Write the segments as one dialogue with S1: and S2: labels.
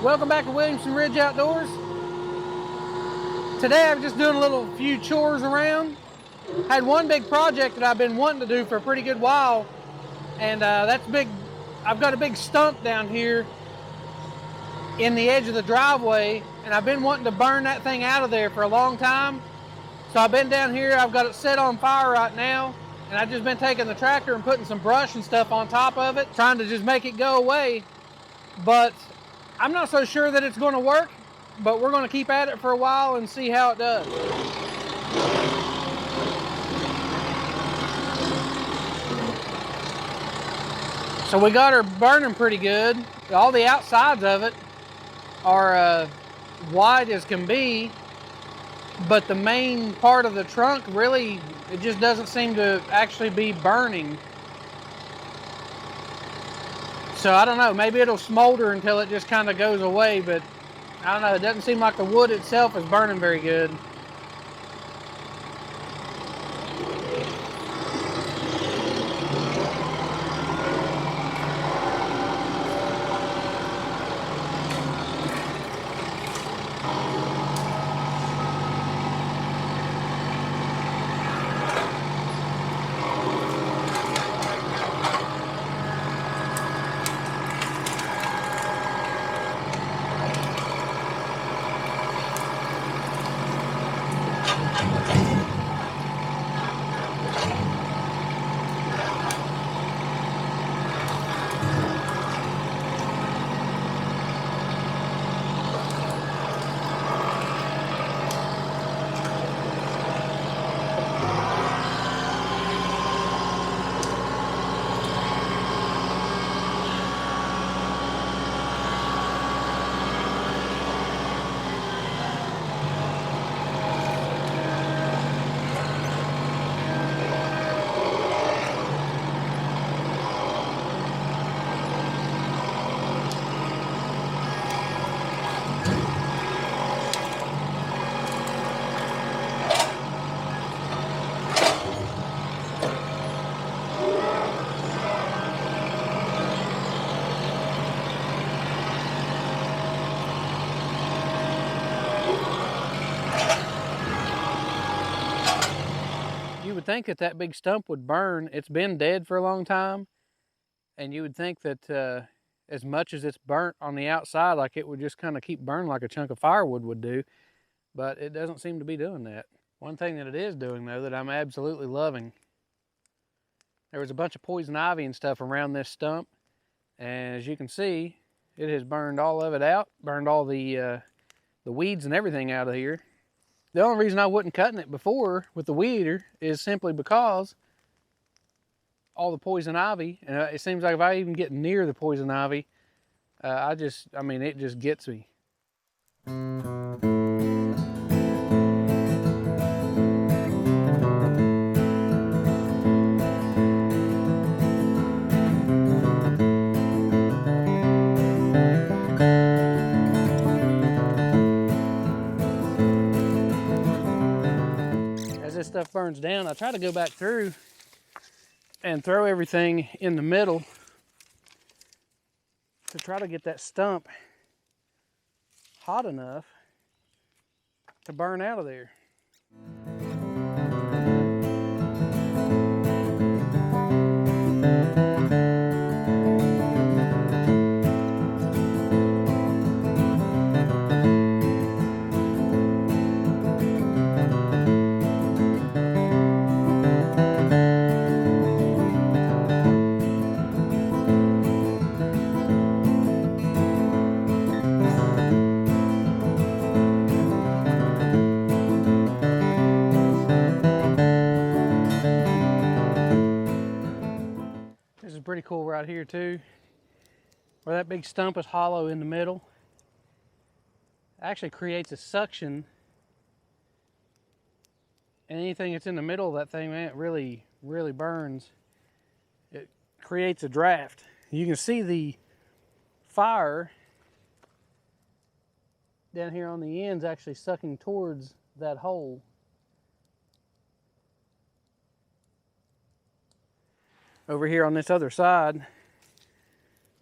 S1: Welcome back to Williamson Ridge Outdoors. Today I'm just doing a few chores around. Had one big project that I've been wanting to do for a pretty good while, and that's big. I've got a big stump down here in the edge of the driveway, and I've been wanting to burn that thing out of there for a long time. So I've been down here, I've got it set on fire right now, and I've just been taking the tractor and putting some brush and stuff on top of it, trying to just make it go away. But I'm not so sure that it's going to work, but we're going to keep at it for a while and see how it does. So we got her burning pretty good. All the outsides of it are white as can be, but the main part of the trunk really, it just doesn't seem to actually be burning. So I don't know, maybe it'll smolder until it just kind of goes away, but I don't know, it doesn't seem like the wood itself is burning very good. You would think that that big stump would burn. It's been dead for a long time, and you would think that as much as it's burnt on the outside, like it would just kind of keep burning like a chunk of firewood would do, but it doesn't seem to be doing that. One thing that it is doing, though, that I'm absolutely loving, there was a bunch of poison ivy and stuff around this stump, and as you can see, it has burned all of it out, burned all the weeds and everything out of here. The only reason I wasn't cutting it before with the weed eater is simply because all the poison ivy, and it seems like if I even get near the poison ivy, I mean, it just gets me. This stuff burns down, I try to go back through and throw everything in the middle to try to get that stump hot enough to burn out of there. Pretty cool right here too, where that big stump is hollow in the middle. It actually creates a suction, and anything that's in the middle of that thing, man, it really burns. It creates a draft. You can see the fire down here on the ends actually sucking towards that hole. Over here on this other side,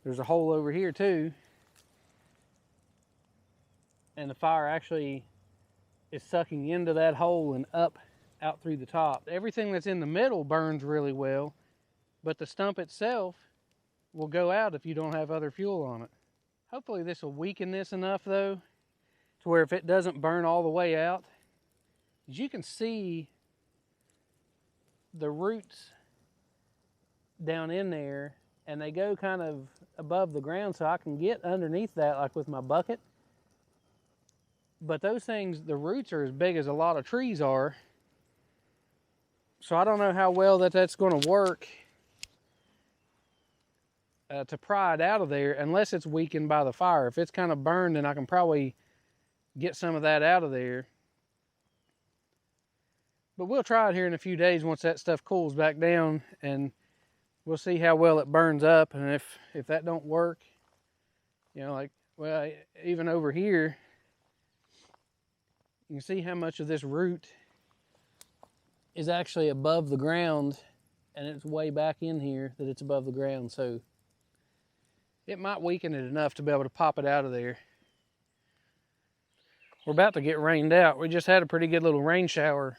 S1: there's a hole over here too. and the fire actually is sucking into that hole and up out through the top. Everything that's in the middle burns really well, but the stump itself will go out if you don't have other fuel on it. Hopefully this will weaken this enough though, to where if it doesn't burn all the way out, as you can see the roots down in there, and they go kind of above the ground, so I can get underneath that like with my bucket. But those things, the roots are as big as a lot of trees are. So I don't know how well that's going to work to pry it out of there unless it's weakened by the fire. If it's kind of burned, then I can probably get some of that out of there. But we'll try it here in a few days once that stuff cools back down, and we'll see how well it burns up. And if that don't work, you know, like, well, even over here, you can see how much of this root is actually above the ground, and it's way back in here that it's above the ground. So it might weaken it enough to be able to pop it out of there. We're about to get rained out. We just had a pretty good little rain shower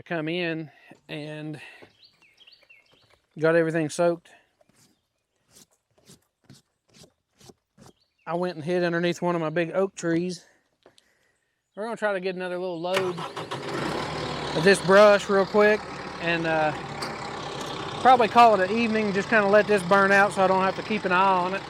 S1: come in and got everything soaked. I went and hid underneath one of my big oak trees. We're gonna try to get another little load of this brush real quick and probably call it an evening, just kind of let this burn out so I don't have to keep an eye on it.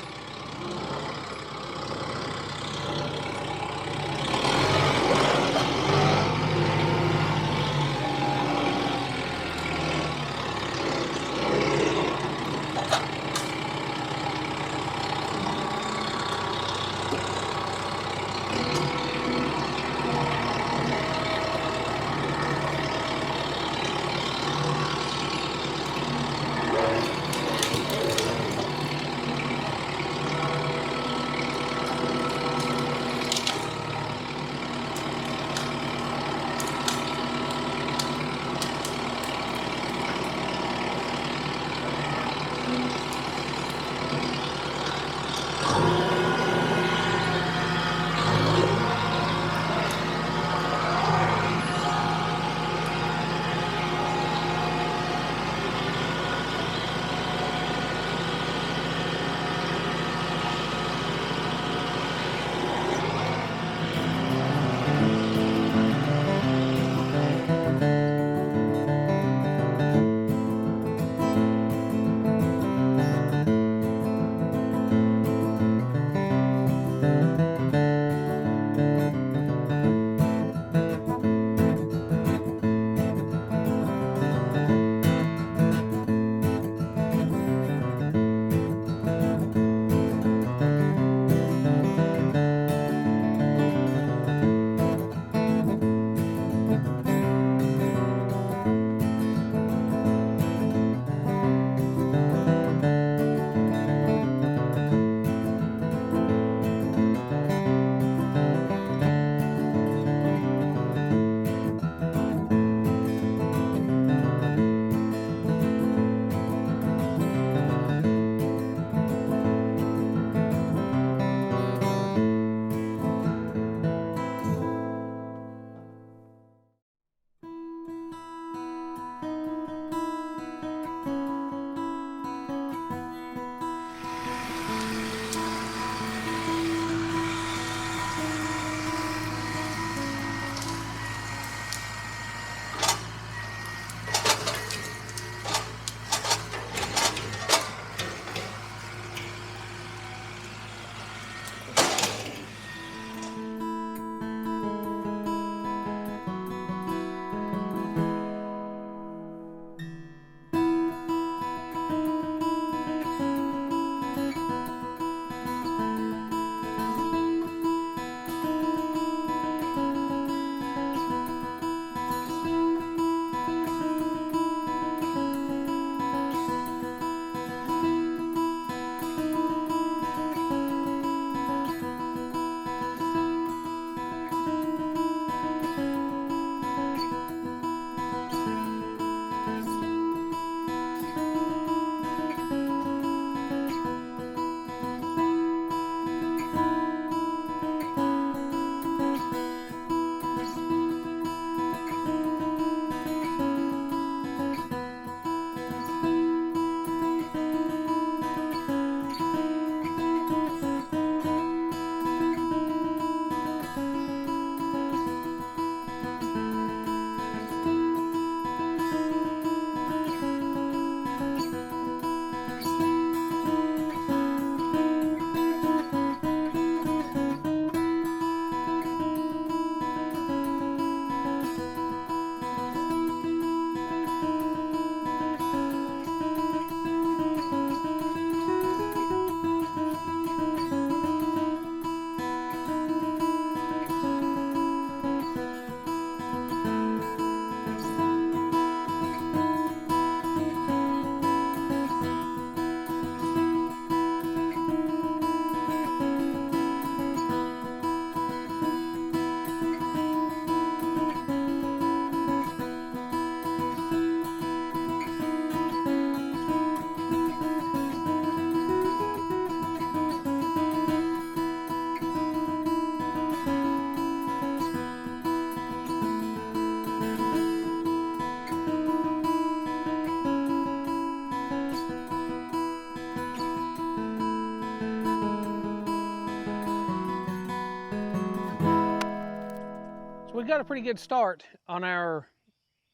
S1: got a pretty good start on our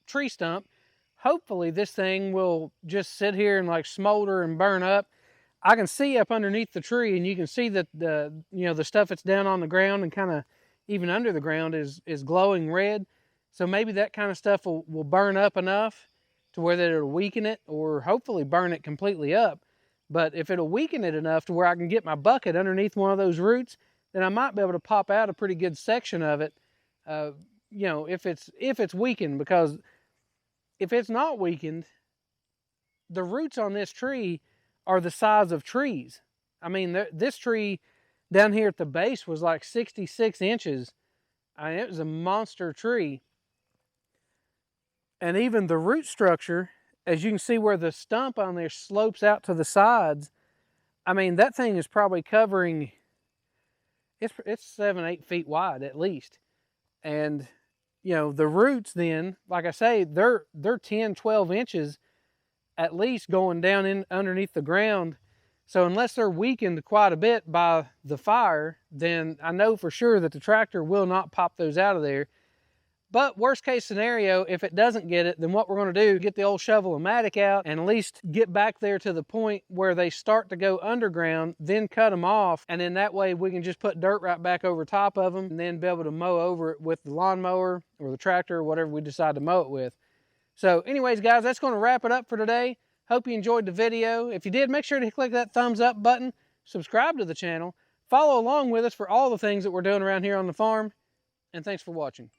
S1: tree stump. Hopefully this thing will just sit here and like smolder and burn up. I can see up underneath the tree, and you can see that the stuff that's down on the ground and kind of even under the ground is glowing red. So maybe that kind of stuff will burn up enough to where that it'll weaken it, or hopefully burn it completely up. But if it'll weaken it enough to where I can get my bucket underneath one of those roots, then I might be able to pop out a pretty good section of it. If it's weakened, because if it's not weakened, the roots on this tree are the size of trees. I mean, this tree down here at the base was like 66 inches. I mean, it was a monster tree. And even the root structure, as you can see where the stump on there slopes out to the sides, I mean, that thing is probably covering, it's 7-8 feet wide at least. And, the roots then, like I say, they're 10-12 inches at least going down in underneath the ground. So unless they're weakened quite a bit by the fire, then I know for sure that the tractor will not pop those out of there. But worst case scenario, if it doesn't get it, then what we're going to do, get the old shovel-o-matic out and at least get back there to the point where they start to go underground, then cut them off, and then that way we can just put dirt right back over top of them and then be able to mow over it with the lawnmower or the tractor or whatever we decide to mow it with. So anyways, guys, that's going to wrap it up for today. Hope you enjoyed the video. If you did, make sure to click that thumbs up button, subscribe to the channel, follow along with us for all the things that we're doing around here on the farm, and thanks for watching.